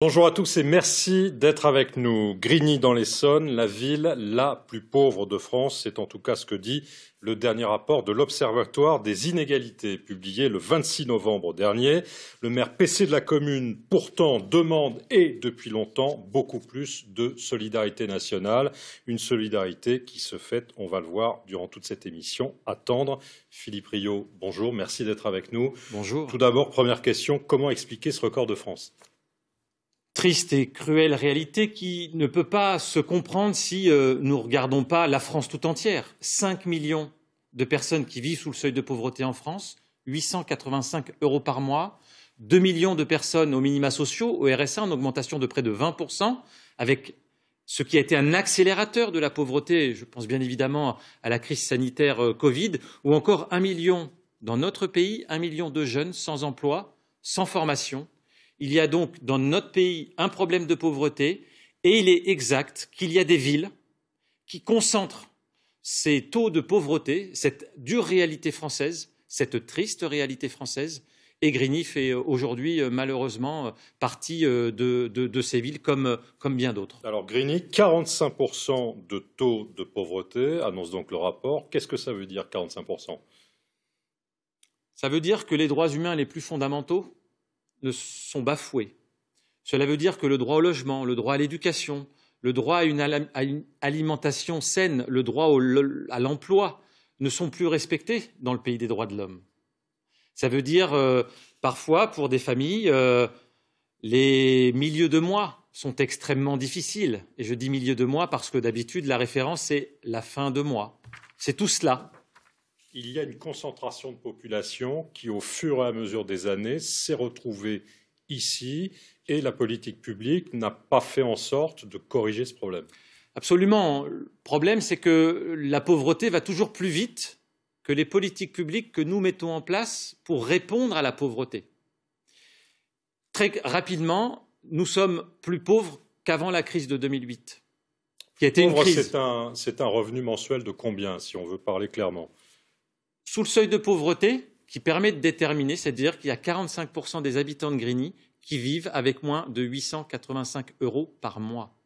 Bonjour à tous et merci d'être avec nous. Grigny dans l'Essonne, la ville la plus pauvre de France, c'est en tout cas ce que dit le dernier rapport de l'Observatoire des inégalités, publié le 26 novembre dernier. Le maire PC de la commune, pourtant, demande, et depuis longtemps, beaucoup plus de solidarité nationale. Une solidarité qui se fait, on va le voir durant toute cette émission, attendre. Philippe Rio, bonjour, merci d'être avec nous. Bonjour. Tout d'abord, première question, comment expliquer ce record de France ? Triste et cruelle réalité qui ne peut pas se comprendre si nous ne regardons pas la France tout entière. 5 millions de personnes qui vivent sous le seuil de pauvreté en France, 885 € par mois, 2 millions de personnes aux minima sociaux, au RSA, en augmentation de près de 20%, avec ce qui a été un accélérateur de la pauvreté, je pense bien évidemment à la crise sanitaire Covid, ou encore 1 million dans notre pays, 1 million de jeunes sans emploi, sans formation. Il y a donc dans notre pays un problème de pauvreté et il est exact qu'il y a des villes qui concentrent ces taux de pauvreté, cette dure réalité française, cette triste réalité française. Et Grigny fait aujourd'hui malheureusement partie de ces villes comme bien d'autres. Alors Grigny, 45% de taux de pauvreté, annonce donc le rapport. Qu'est-ce que ça veut dire 45%? Ça veut dire que les droits humains les plus fondamentaux ne sont bafoués. Cela veut dire que le droit au logement, le droit à l'éducation, le droit à une alimentation saine, le droit à l'emploi ne sont plus respectés dans le pays des droits de l'homme. Ça veut dire parfois pour des familles, les milieux de mois sont extrêmement difficiles. Et je dis milieu de mois parce que d'habitude la référence c'est la fin de mois. C'est tout cela. Il y a une concentration de population qui, au fur et à mesure des années, s'est retrouvée ici et la politique publique n'a pas fait en sorte de corriger ce problème. Absolument. Le problème, c'est que la pauvreté va toujours plus vite que les politiques publiques que nous mettons en place pour répondre à la pauvreté. Très rapidement, nous sommes plus pauvres qu'avant la crise de 2008, qui a été une crise. C'est un revenu mensuel de combien, si on veut parler clairement? Sous le seuil de pauvreté, qui permet de déterminer, c'est-à-dire qu'il y a 45% des habitants de Grigny qui vivent avec moins de 885 € par mois.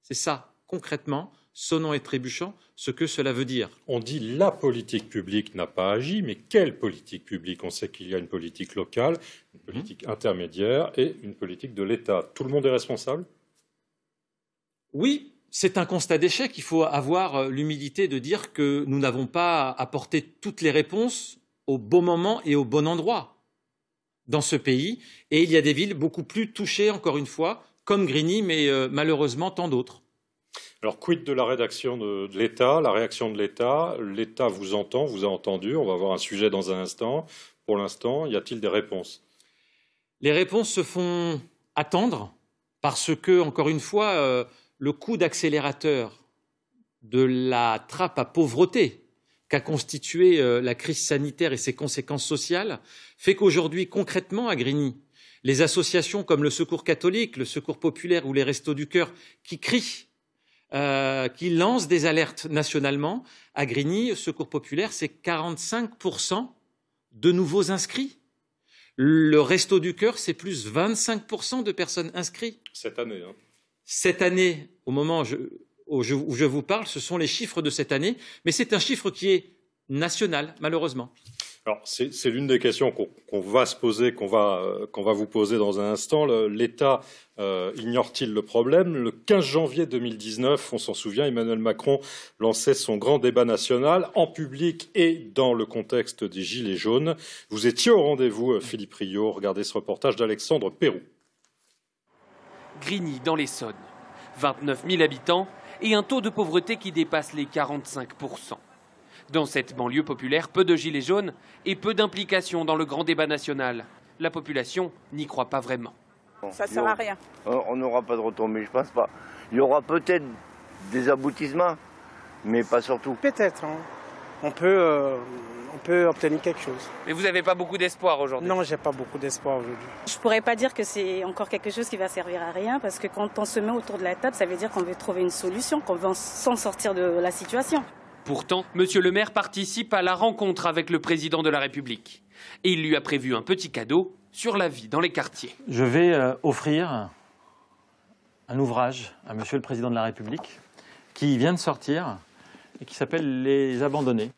C'est ça, concrètement, sonnant et trébuchant, ce que cela veut dire. On dit la politique publique n'a pas agi, mais quelle politique publique? On sait qu'il y a une politique locale, une politique intermédiaire et une politique de l'État. Tout le monde est responsable? Oui. C'est un constat d'échec. Il faut avoir l'humilité de dire que nous n'avons pas apporté toutes les réponses au bon moment et au bon endroit dans ce pays. Et il y a des villes beaucoup plus touchées, encore une fois, comme Grigny, mais malheureusement tant d'autres. Alors, quid de la rédaction de l'État, la réaction de l'État? L'État vous entend, vous a entendu. On va avoir un sujet dans un instant. Pour l'instant, y a-t-il des réponses? Les réponses se font attendre parce que, encore une fois, le coup d'accélérateur de la trappe à pauvreté qu'a constituée la crise sanitaire et ses conséquences sociales fait qu'aujourd'hui, concrètement, à Grigny, les associations comme le Secours catholique, le Secours populaire ou les Restos du Cœur qui crient, qui lancent des alertes nationalement, à Grigny, Secours populaire, c'est 45% de nouveaux inscrits. Le Resto du Cœur, c'est plus 25% de personnes inscrites. Cette année, hein. Cette année, au moment où je vous parle, ce sont les chiffres de cette année, mais c'est un chiffre qui est national, malheureusement. Alors, c'est l'une des questions qu'on va se poser, qu'on va vous poser dans un instant. L'État ignore-t-il le problème? Le 15 janvier 2019, on s'en souvient, Emmanuel Macron lançait son grand débat national en public et dans le contexte des Gilets jaunes. Vous étiez au rendez-vous, Philippe Rio. Regardez ce reportage d'Alexandre Pérou. Grigny dans l'Essonne, 29 000 habitants et un taux de pauvreté qui dépasse les 45%. Dans cette banlieue populaire, peu de gilets jaunes et peu d'implication dans le grand débat national. La population n'y croit pas vraiment. Ça ne sert à rien. On n'aura pas de retombées, je pense pas. Il y aura peut-être des aboutissements, mais pas surtout. Peut-être, hein. On peut obtenir quelque chose. Mais vous n'avez pas beaucoup d'espoir aujourd'hui? Non, j'ai pas beaucoup d'espoir aujourd'hui. Je pourrais pas dire que c'est encore quelque chose qui va servir à rien, parce que quand on se met autour de la table, ça veut dire qu'on veut trouver une solution, qu'on veut s'en sortir de la situation. Pourtant, Monsieur le maire participe à la rencontre avec le président de la République. Et il lui a prévu un petit cadeau sur la vie dans les quartiers. Je vais offrir un ouvrage à Monsieur le Président de la République qui vient de sortir et qui s'appelle « Les abandonnés ».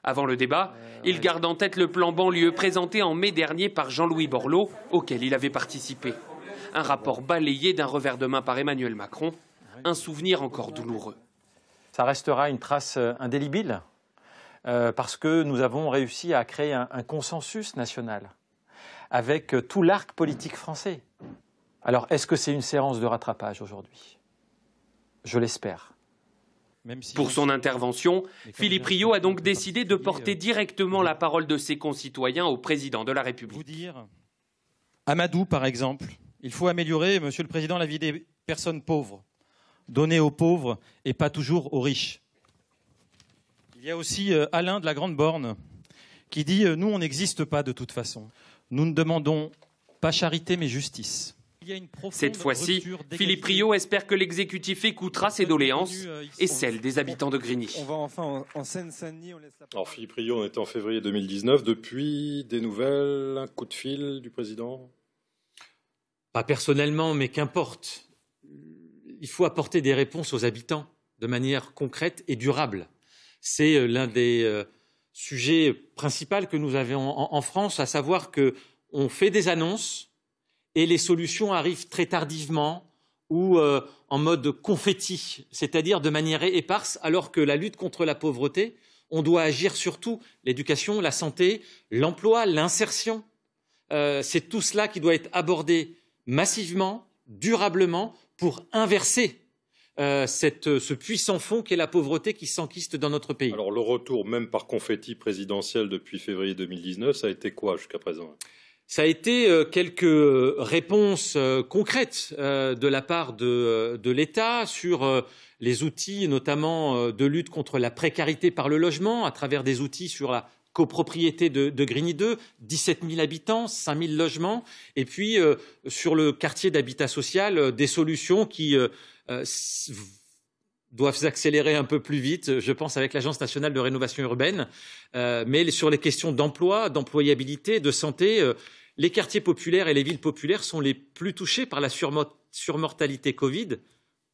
Avant le débat, il garde en tête le plan banlieue présenté en mai dernier par Jean-Louis Borloo, auquel il avait participé. Un rapport balayé d'un revers de main par Emmanuel Macron, un souvenir encore douloureux. Ça restera une trace indélébile parce que nous avons réussi à créer un consensus national avec tout l'arc politique français. Alors, est-ce que c'est une séance de rattrapage aujourd'hui? Je l'espère. Pour son intervention, Philippe Rioux a donc décidé de porter directement la parole de ses concitoyens au président de la République. Amadou, par exemple, il faut améliorer, Monsieur le Président, la vie des personnes pauvres. Donner aux pauvres et pas toujours aux riches. Il y a aussi Alain de la Grande Borne qui dit « Nous, on n'existe pas de toute façon. Nous ne demandons pas charité mais justice ». Cette fois-ci, Philippe Rioux espère que l'exécutif écoutera ses doléances et celles des habitants de Grigny. Alors Philippe Rioux, on était en février 2019. Depuis, des nouvelles, un coup de fil du président? Pas personnellement, mais qu'importe. Il faut apporter des réponses aux habitants de manière concrète et durable. C'est l'un des sujets principaux que nous avons en France, à savoir qu'on fait des annonces et les solutions arrivent très tardivement ou en mode confetti, c'est-à-dire de manière éparse, alors que la lutte contre la pauvreté, on doit agir sur tout, l'éducation, la santé, l'emploi, l'insertion. C'est tout cela qui doit être abordé massivement, durablement, pour inverser ce puissant fond qu'est la pauvreté qui s'enquiste dans notre pays. Alors le retour, même par confetti présidentiel depuis février 2019, ça a été quoi jusqu'à présent? Ça a été quelques réponses concrètes de la part de l'État sur les outils, notamment de lutte contre la précarité par le logement, à travers des outils sur la copropriété de Grigny 2, 17 000 habitants, 5 000 logements, et puis sur le quartier d'habitat social, des solutions qui doivent s'accélérer un peu plus vite, je pense, avec l'Agence nationale de rénovation urbaine, mais sur les questions d'emploi, d'employabilité, de santé, les quartiers populaires et les villes populaires sont les plus touchés par la surmortalité Covid,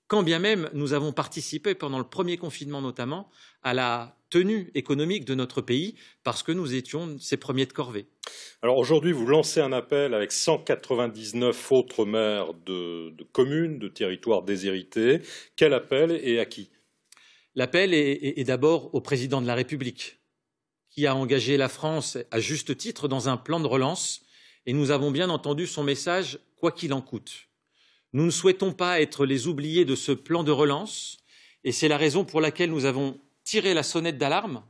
quand bien même nous avons participé pendant le premier confinement notamment à la tenue économique de notre pays parce que nous étions ces premiers de corvée. Alors aujourd'hui, vous lancez un appel avec 199 autres maires de communes, de territoires déshérités. Quel appel et à qui? L'appel est d'abord au président de la République qui a engagé la France à juste titre dans un plan de relance et nous avons bien entendu son message quoi qu'il en coûte. Nous ne souhaitons pas être les oubliés de ce plan de relance et c'est la raison pour laquelle nous avons tiré la sonnette d'alarme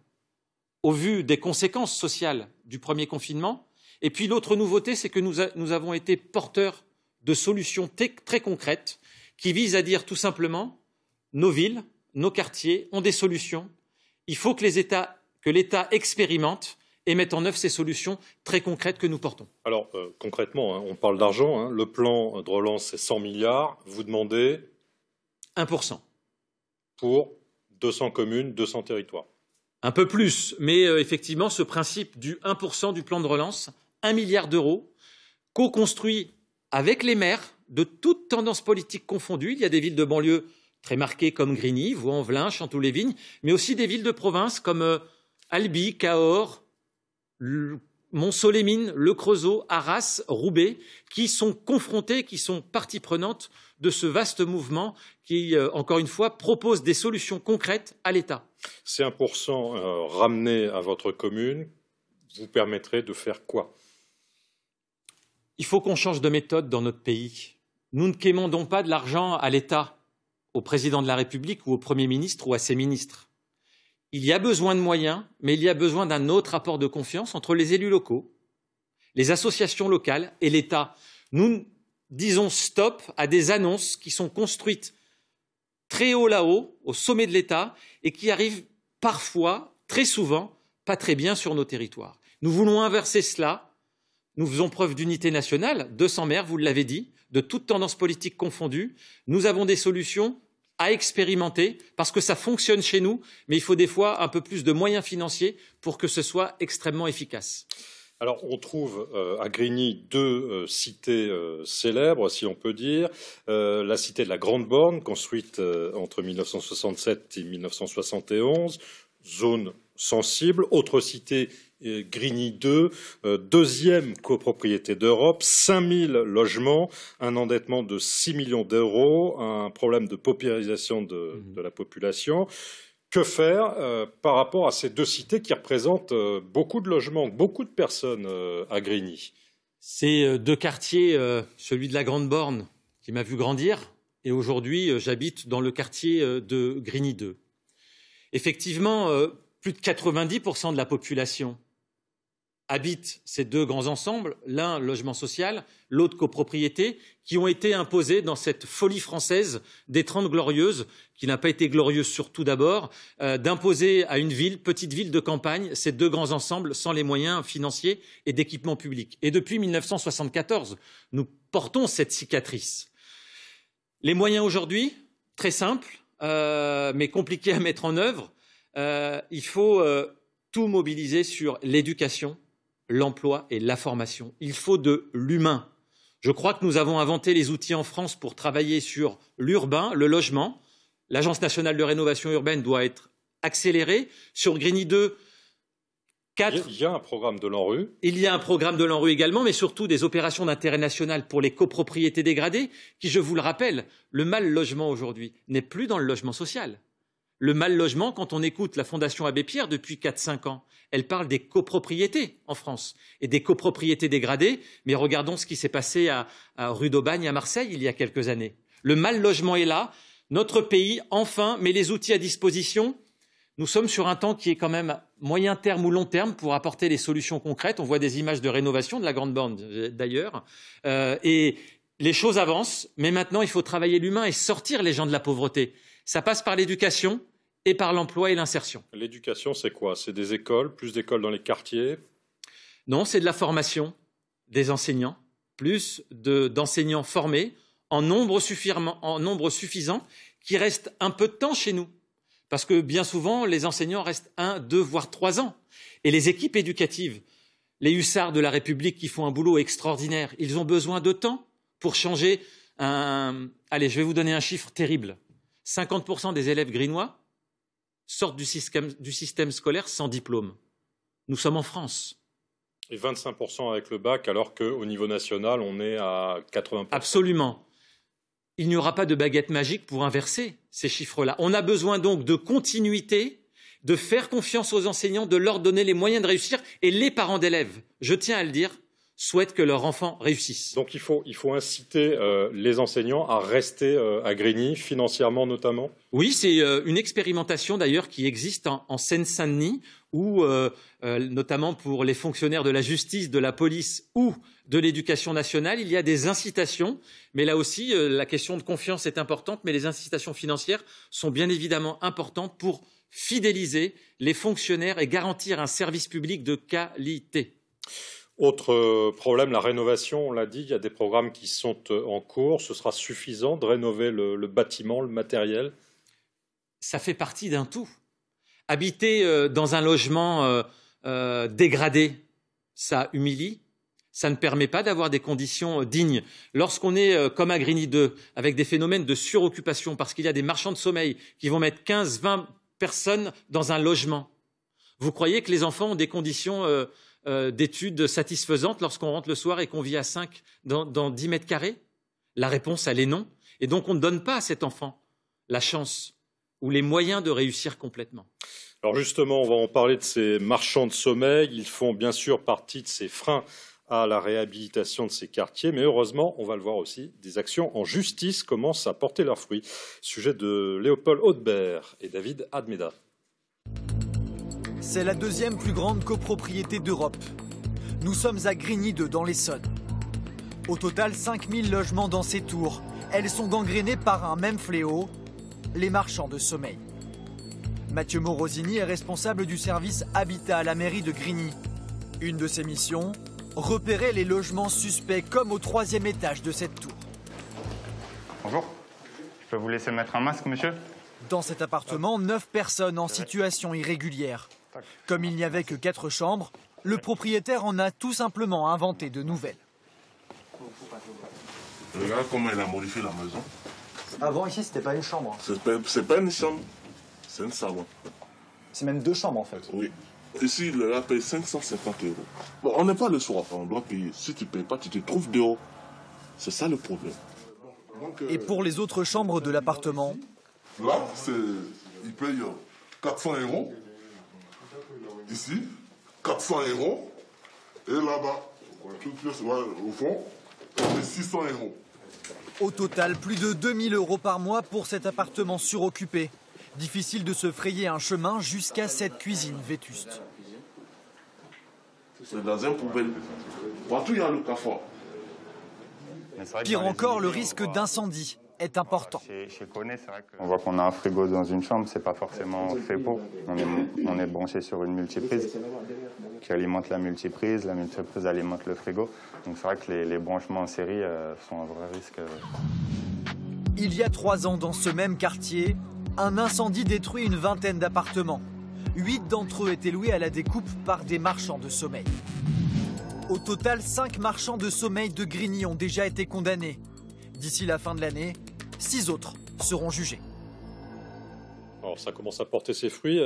au vu des conséquences sociales du premier confinement. Et puis l'autre nouveauté, c'est que nous avons été porteurs de solutions très concrètes qui visent à dire tout simplement nos villes, nos quartiers ont des solutions. Il faut que l'État expérimente et mette en œuvre ces solutions très concrètes que nous portons. Alors concrètement, on parle d'argent. Le plan de relance, c'est 100 milliards. Vous demandez 1%. Pour 200 communes, 200 territoires. Un peu plus, mais effectivement, ce principe du 1% du plan de relance, 1 milliard d'euros, co-construit avec les maires de toutes tendances politiques confondues. Il y a des villes de banlieue très marquées comme Grigny, Vaux-en-Velin, Chanteloup-les-Vignes, mais aussi des villes de province comme Albi, Cahors, Mont-Solémine, Le Creusot, Arras, Roubaix, qui sont confrontés, qui sont partie prenante de ce vaste mouvement qui, encore une fois, propose des solutions concrètes à l'État. Ces 1% ramenés à votre commune vous permettraient de faire quoi? Il faut qu'on change de méthode dans notre pays. Nous ne quémandons pas de l'argent à l'État, au président de la République ou au Premier ministre ou à ses ministres. Il y a besoin de moyens, mais il y a besoin d'un autre rapport de confiance entre les élus locaux, les associations locales et l'État. Nous disons stop à des annonces qui sont construites très haut là-haut, au sommet de l'État, et qui arrivent parfois, très souvent, pas très bien sur nos territoires. Nous voulons inverser cela. Nous faisons preuve d'unité nationale, 200 maires, vous l'avez dit, de toutes tendances politiques confondues. Nous avons des solutions à expérimenter parce que ça fonctionne chez nous, mais il faut des fois un peu plus de moyens financiers pour que ce soit extrêmement efficace. Alors, on trouve à Grigny deux cités célèbres, si on peut dire. La cité de la Grande Borne, construite entre 1967 et 1971, zone sensible. Autre cité, Grigny 2, deuxième copropriété d'Europe, 5000 logements, un endettement de 6 millions d'euros, un problème de paupérisation de la population. Que faire par rapport à ces deux cités qui représentent beaucoup de logements, beaucoup de personnes à Grigny? Ces deux quartiers, celui de la Grande Borne qui m'a vu grandir, et aujourd'hui j'habite dans le quartier de Grigny 2. Effectivement, plus de 90% de la population habitent ces deux grands ensembles, l'un logement social, l'autre copropriété, qui ont été imposés dans cette folie française des 30 glorieuses, qui n'a pas été glorieuse surtout d'abord, d'imposer à une ville, petite ville de campagne, ces deux grands ensembles sans les moyens financiers et d'équipement public. Et depuis 1974, nous portons cette cicatrice. Les moyens aujourd'hui, très simples, mais compliqués à mettre en œuvre. Il faut tout mobiliser sur l'éducation, l'emploi et la formation. Il faut de l'humain. Je crois que nous avons inventé les outils en France pour travailler sur l'urbain, le logement. L'Agence nationale de rénovation urbaine doit être accélérée. Sur Grigny 2, 4... Il y a un programme de l'ANRU. Il y a un programme de l'ANRU également, mais surtout des opérations d'intérêt national pour les copropriétés dégradées, qui, je vous le rappelle, le mal logement aujourd'hui n'est plus dans le logement social. Le mal logement, quand on écoute la Fondation Abbé Pierre depuis 4-5 ans, elle parle des copropriétés en France et des copropriétés dégradées. Mais regardons ce qui s'est passé à rue d'Aubagne à Marseille il y a quelques années. Le mal logement est là. Notre pays, enfin, met les outils à disposition. Nous sommes sur un temps qui est quand même moyen terme ou long terme pour apporter les solutions concrètes. On voit des images de rénovation de la Grande Borne d'ailleurs. Et les choses avancent, mais maintenant il faut travailler l'humain et sortir les gens de la pauvreté. Ça passe par l'éducation et par l'emploi et l'insertion. L'éducation, c'est quoi? C'est des écoles, plus d'écoles dans les quartiers? Non, c'est de la formation des enseignants, plus d'enseignants formés en nombre suffisant qui restent un peu de temps chez nous. Parce que bien souvent, les enseignants restent 1, 2, voire 3 ans. Et les équipes éducatives, les hussards de la République qui font un boulot extraordinaire, ils ont besoin de temps pour changer Allez, je vais vous donner un chiffre terrible. 50% des élèves grignois sortent du système scolaire sans diplôme. Nous sommes en France. Et 25% avec le bac, alors qu'au niveau national, on est à 80%. Absolument. Il n'y aura pas de baguette magique pour inverser ces chiffres-là. On a besoin donc de continuité, de faire confiance aux enseignants, de leur donner les moyens de réussir. Et les parents d'élèves, je tiens à le dire, souhaitent que leurs enfants réussissent. Donc il faut inciter les enseignants à rester à Grigny, financièrement notamment? Oui, c'est une expérimentation d'ailleurs qui existe en Seine-Saint-Denis, où notamment pour les fonctionnaires de la justice, de la police ou de l'éducation nationale, il y a des incitations. Mais là aussi, la question de confiance est importante, mais les incitations financières sont bien évidemment importantes pour fidéliser les fonctionnaires et garantir un service public de qualité. Autre problème, la rénovation, on l'a dit, il y a des programmes qui sont en cours. Ce sera suffisant de rénover le bâtiment, le matériel? Ça fait partie d'un tout. Habiter dans un logement dégradé, ça humilie, ça ne permet pas d'avoir des conditions dignes. Lorsqu'on est comme à Grigny 2, avec des phénomènes de suroccupation, parce qu'il y a des marchands de sommeil qui vont mettre 15-20 personnes dans un logement, vous croyez que les enfants ont des conditions d'études satisfaisantes lorsqu'on rentre le soir et qu'on vit à 5 dans 10 mètres carrés? La réponse, elle est non. Et donc, on ne donne pas à cet enfant la chance ou les moyens de réussir complètement. Alors justement, on va en parler de ces marchands de sommeil. Ils font bien sûr partie de ces freins à la réhabilitation de ces quartiers, mais heureusement, on va le voir aussi, des actions en justice commencent à porter leurs fruits. Sujet de Léopold Haudebert et David Admeda. C'est la deuxième plus grande copropriété d'Europe. Nous sommes à Grigny 2 dans l'Essonne. Au total, 5000 logements dans ces tours. Elles sont gangrénées par un même fléau, les marchands de sommeil. Mathieu Morosini est responsable du service Habitat à la mairie de Grigny. Une de ses missions, repérer les logements suspects comme au 3e étage de cette tour. Bonjour, je peux vous laisser mettre un masque, monsieur? Dans cet appartement, 9 personnes en situation irrégulière. Comme il n'y avait que 4 chambres, Le propriétaire en a tout simplement inventé de nouvelles. Regarde comment il a modifié la maison. Avant, ici, c'était pas une chambre. C'est pas une chambre, c'est un salon. C'est même 2 chambres, en fait. Oui. Ici, le gars paye 550 €. Bon, on n'est pas le soir, on doit payer. Si tu ne payes pas, tu te trouves dehors. C'est ça le problème. Donc, Et pour les autres chambres de l'appartement? Là, il paye 400 €. Ici, 400 €. Et là-bas, au fond, c'est 600 €. Au total, plus de 2000 € par mois pour cet appartement suroccupé. Difficile de se frayer un chemin jusqu'à cette cuisine vétuste. C'est dans un poubelle. Partout, il y a le cafard. Pire encore, le risque d'incendie est important. Chez Koné, c'est vrai qu'on voit qu'on a un frigo dans une chambre, c'est pas forcément fait pour. On est branché sur une multiprise qui alimente la multiprise alimente le frigo. Donc c'est vrai que les branchements en série sont un vrai risque. Il y a 3 ans, dans ce même quartier, un incendie détruit une vingtaine d'appartements. 8 d'entre eux étaient loués à la découpe par des marchands de sommeil. Au total, 5 marchands de sommeil de Grigny ont déjà été condamnés. D'ici la fin de l'année, 6 autres seront jugés. Alors ça commence à porter ses fruits.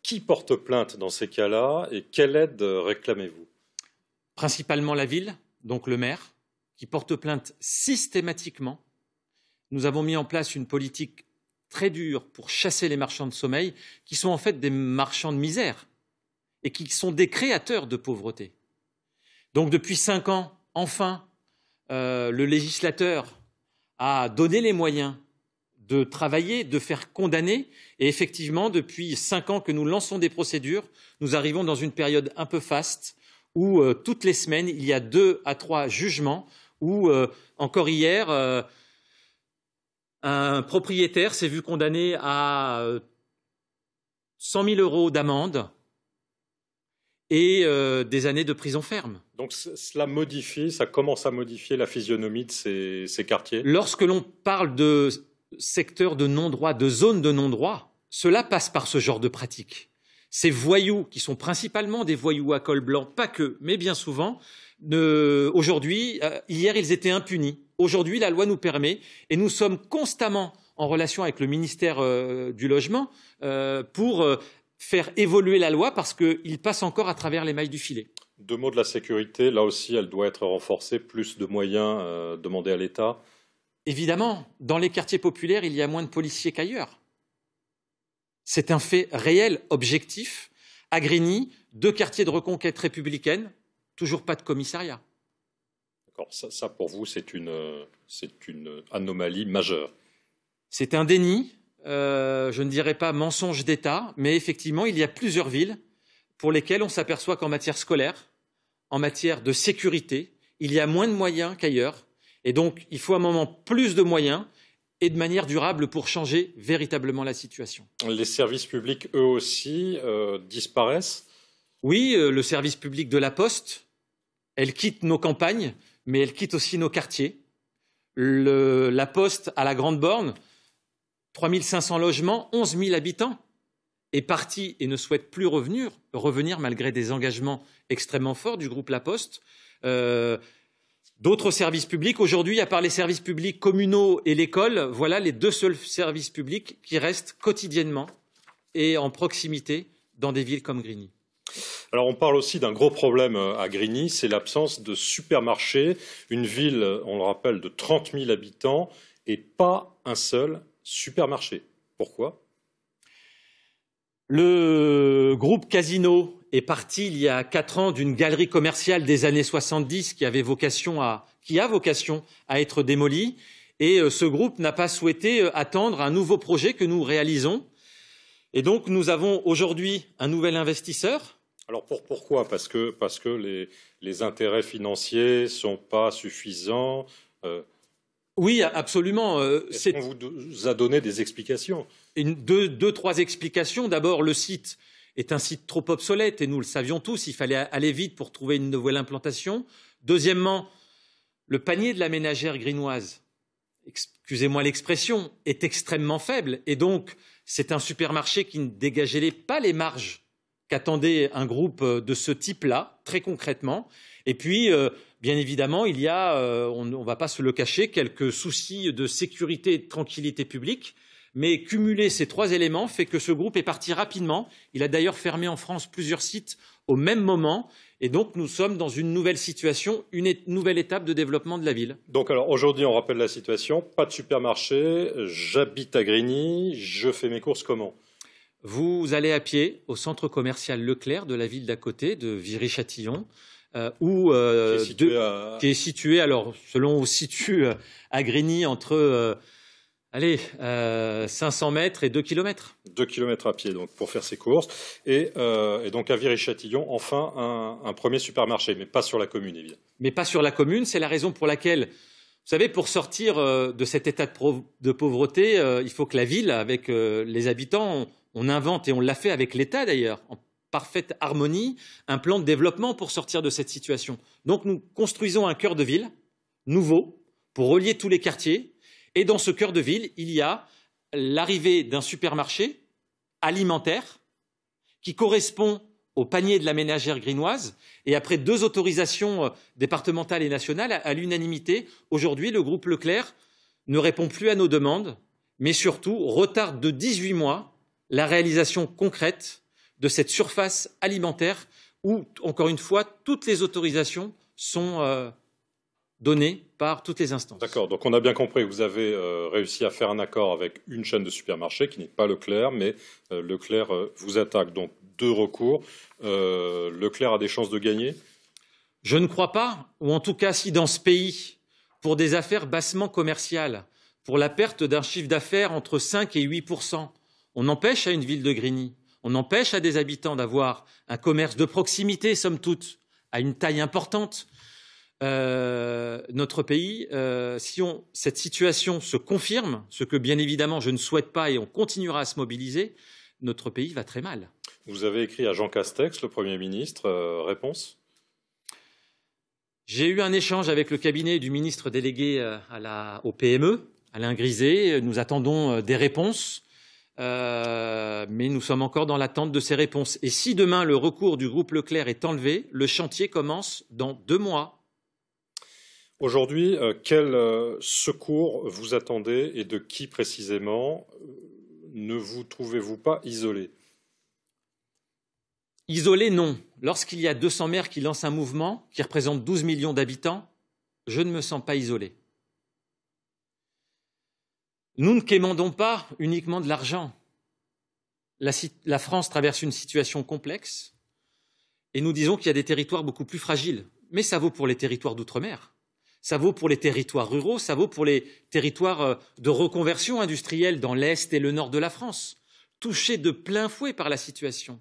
Qui porte plainte dans ces cas-là et quelle aide réclamez-vous? Principalement la ville, donc le maire, qui porte plainte systématiquement. Nous avons mis en place une politique très dure pour chasser les marchands de sommeil, qui sont en fait des marchands de misère et qui sont des créateurs de pauvreté. Donc depuis 5 ans, enfin, le législateur a donné les moyens de travailler, de faire condamner. Et effectivement, depuis 5 ans que nous lançons des procédures, nous arrivons dans une période un peu faste où toutes les semaines, il y a 2 à 3 jugements où, encore hier, un propriétaire s'est vu condamné à 100 000 € d'amende et des années de prison ferme. Donc cela modifie, ça commence à modifier la physionomie de ces quartiers. Lorsque l'on parle de secteur de non-droit, de zone de non-droit, cela passe par ce genre de pratique. Ces voyous, qui sont principalement des voyous à col blanc, pas que, mais bien souvent, aujourd'hui, hier, ils étaient impunis. Aujourd'hui, la loi nous permet, et nous sommes constamment en relation avec le ministère du Logement pour faire évoluer la loi parce qu'il passe encore à travers les mailles du filet. 2 mots de la sécurité, là aussi, elle doit être renforcée, plus de moyens demandés à l'État. Évidemment, dans les quartiers populaires, il y a moins de policiers qu'ailleurs. C'est un fait réel, objectif. À Grigny, 2 quartiers de reconquête républicaine, toujours pas de commissariat. D'accord, ça pour vous, c'est une anomalie majeure. C'est un déni, je ne dirais pas mensonge d'État, mais effectivement, il y a plusieurs villes pour lesquelles on s'aperçoit qu'en matière scolaire, en matière de sécurité, il y a moins de moyens qu'ailleurs. Et donc, il faut à un moment plus de moyens et de manière durable pour changer véritablement la situation. Les services publics, eux aussi, disparaissent? Oui, le service public de la Poste, elle quitte nos campagnes, mais elle quitte aussi nos quartiers. La Poste à la Grande Borne, 3 500 logements, 11 000 habitants, est partie et ne souhaite plus revenir malgré des engagements extrêmement forts du groupe La Poste. D'autres services publics, aujourd'hui, à part les services publics communaux et l'école, voilà les 2 seuls services publics qui restent quotidiennement et en proximité dans des villes comme Grigny. Alors on parle aussi d'un gros problème à Grigny, c'est l'absence de supermarchés. Une ville, on le rappelle, de 30 000 habitants et pas un seul supermarché. Pourquoi? Le groupe Casino est parti il y a 4 ans d'une galerie commerciale des années 70 qui a vocation à être démolie. Et ce groupe n'a pas souhaité attendre un nouveau projet que nous réalisons. Et donc nous avons aujourd'hui un nouvel investisseur. Alors pourquoi? Parce que les intérêts financiers ne sont pas suffisants. Oui, absolument. Est-ce qu'on vous a donné des explications? 2-3 explications. D'abord, le site est un site trop obsolète et nous le savions tous, il fallait aller vite pour trouver une nouvelle implantation. Deuxièmement, le panier de la ménagère grignoise, excusez-moi l'expression, est extrêmement faible et donc c'est un supermarché qui ne dégageait pas les marges qu'attendait un groupe de ce type-là, très concrètement. Et puis, bien évidemment, il y a, on ne va pas se le cacher, quelques soucis de sécurité et de tranquillité publique. Mais cumuler ces trois éléments fait que ce groupe est parti rapidement. Il a d'ailleurs fermé en France plusieurs sites au même moment. Et donc, nous sommes dans une nouvelle situation, une nouvelle étape de développement de la ville. Donc, alors, aujourd'hui, on rappelle la situation. Pas de supermarché, j'habite à Grigny, je fais mes courses comment? Vous allez à pied au centre commercial Leclerc de la ville d'à côté, de Viry-Châtillon, qui est situé, alors, selon où on se situe à Grigny, entre 500 mètres et 2 km. 2 km à pied, donc, pour faire ses courses. Et donc, à Viry-Châtillon, enfin, un premier supermarché, mais pas sur la commune, évidemment. Mais pas sur la commune, c'est la raison pour laquelle, vous savez, pour sortir de cet état de pauvreté, il faut que la ville, avec les habitants, on invente, et on l'a fait avec l'État d'ailleurs, en parfaite harmonie, un plan de développement pour sortir de cette situation. Donc, nous construisons un cœur de ville nouveau pour relier tous les quartiers. Et dans ce cœur de ville, il y a l'arrivée d'un supermarché alimentaire qui correspond au panier de la ménagère grinoise. Et après 2 autorisations départementales et nationales, à l'unanimité, aujourd'hui, le groupe Leclerc ne répond plus à nos demandes, mais surtout retarde de 18 mois la réalisation concrète de cette surface alimentaire où, encore une fois, toutes les autorisations sont données par toutes les instances. D'accord, donc on a bien compris que vous avez réussi à faire un accord avec une chaîne de supermarchés qui n'est pas Leclerc, mais Leclerc vous attaque, donc 2 recours. Leclerc a des chances de gagner? Je ne crois pas, ou en tout cas si dans ce pays, pour des affaires bassement commerciales, pour la perte d'un chiffre d'affaires entre 5 et 8%, on empêche à une ville de Grigny, on empêche à des habitants d'avoir un commerce de proximité, somme toute, à une taille importante. Notre pays, si cette situation se confirme, ce que bien évidemment je ne souhaite pas et on continuera à se mobiliser, notre pays va très mal. Vous avez écrit à Jean Castex, le Premier ministre, réponse? J'ai eu un échange avec le cabinet du ministre délégué au PME, Alain Griset. Nous attendons des réponses, mais nous sommes encore dans l'attente de ces réponses. Et si demain le recours du groupe Leclerc est enlevé, le chantier commence dans 2 mois. Aujourd'hui, quel secours vous attendez et de qui précisément? Ne vous trouvez-vous pas isolé? Isolé, non. Lorsqu'il y a 200 maires qui lancent un mouvement qui représente 12 millions d'habitants, je ne me sens pas isolé. Nous ne quémandons pas uniquement de l'argent. La France traverse une situation complexe et nous disons qu'il y a des territoires beaucoup plus fragiles. Mais ça vaut pour les territoires d'outre-mer. Ça vaut pour les territoires ruraux, ça vaut pour les territoires de reconversion industrielle dans l'Est et le Nord de la France, touchés de plein fouet par la situation.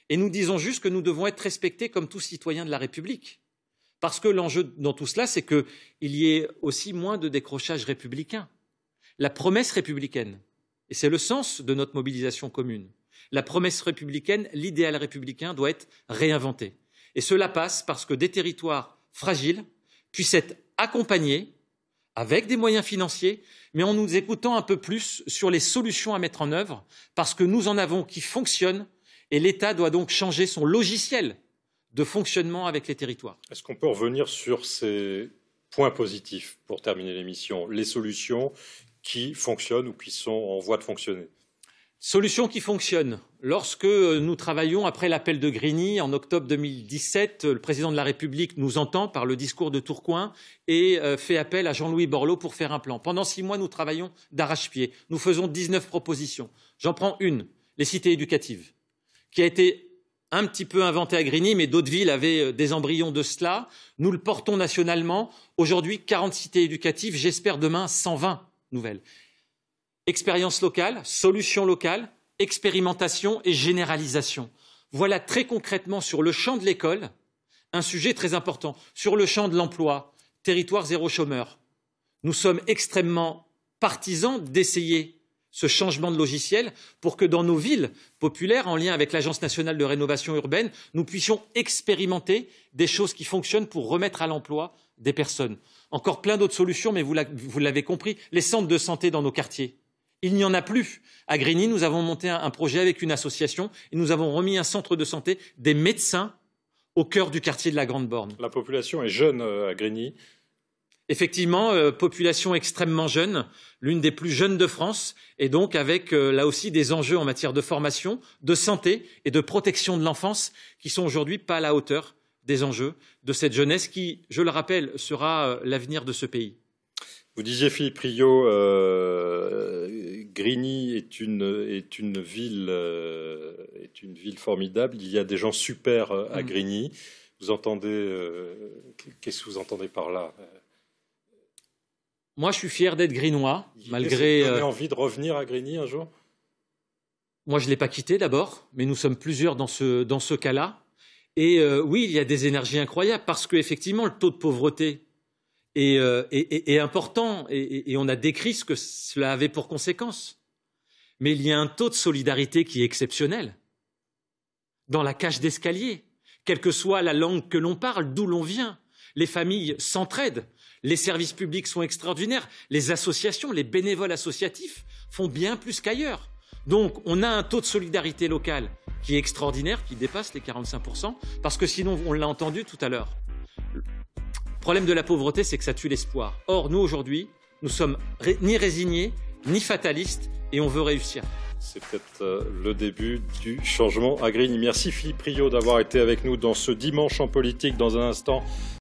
Et nous disons juste que nous devons être respectés comme tous citoyens de la République. Parce que l'enjeu dans tout cela, c'est qu'il y ait aussi moins de décrochage républicain. La promesse républicaine, et c'est le sens de notre mobilisation commune, la promesse républicaine, l'idéal républicain doit être réinventé. Et cela passe parce que des territoires fragiles puissent être accompagnés avec des moyens financiers, mais en nous écoutant un peu plus sur les solutions à mettre en œuvre, parce que nous en avons qui fonctionnent, et l'État doit donc changer son logiciel de fonctionnement avec les territoires. Est-ce qu'on peut revenir sur ces points positifs pour terminer l'émission, les solutions qui fonctionnent ou qui sont en voie de fonctionner? Solutions qui fonctionnent. Lorsque nous travaillons après l'appel de Grigny en octobre 2017, le président de la République nous entend par le discours de Tourcoing et fait appel à Jean-Louis Borloo pour faire un plan. Pendant 6 mois, nous travaillons d'arrache-pied. Nous faisons 19 propositions. J'en prends une, les cités éducatives, qui a été un petit peu inventée à Grigny, mais d'autres villes avaient des embryons de cela. Nous le portons nationalement. Aujourd'hui, 40 cités éducatives, j'espère demain 120 nouvelles. Expérience locale, solutions locales, expérimentation et généralisation. Voilà très concrètement sur le champ de l'école un sujet très important. Sur le champ de l'emploi, territoire zéro chômeur. Nous sommes extrêmement partisans d'essayer ce changement de logiciel pour que dans nos villes populaires, en lien avec l'Agence nationale de rénovation urbaine, nous puissions expérimenter des choses qui fonctionnent pour remettre à l'emploi des personnes. Encore plein d'autres solutions, mais vous l'avez compris, les centres de santé dans nos quartiers. Il n'y en a plus. À Grigny, nous avons monté un projet avec une association et nous avons remis un centre de santé, des médecins au cœur du quartier de la Grande Borne. La population est jeune à Grigny. Effectivement, population extrêmement jeune, l'une des plus jeunes de France, et donc avec là aussi des enjeux en matière de formation, de santé et de protection de l'enfance qui sont aujourd'hui pas à la hauteur des enjeux de cette jeunesse qui, je le rappelle, sera l'avenir de ce pays. Vous disiez, Philippe Rio, Grigny est une ville formidable. Il y a des gens super à Grigny. Vous entendez, qu'est-ce que vous entendez par là? Moi, je suis fier d'être grinois, malgré. Vous avez envie de revenir à Grigny un jour? Moi, je ne l'ai pas quitté d'abord, mais nous sommes plusieurs dans ce cas-là. Et oui, il y a des énergies incroyables parce qu'effectivement, le taux de pauvreté est important et on a décrit ce que cela avait pour conséquence. Mais il y a un taux de solidarité qui est exceptionnel. Dans la cage d'escalier, quelle que soit la langue que l'on parle, d'où l'on vient, les familles s'entraident. Les services publics sont extraordinaires. Les associations, les bénévoles associatifs font bien plus qu'ailleurs. Donc, on a un taux de solidarité locale qui est extraordinaire, qui dépasse les 45%, parce que sinon, on l'a entendu tout à l'heure, le problème de la pauvreté, c'est que ça tue l'espoir. Or, nous, aujourd'hui, nous sommes ni résignés, ni fatalistes, et on veut réussir. C'est peut-être le début du changement à Grigny. Merci Philippe Rio d'avoir été avec nous dans ce dimanche en politique. Dans un instant,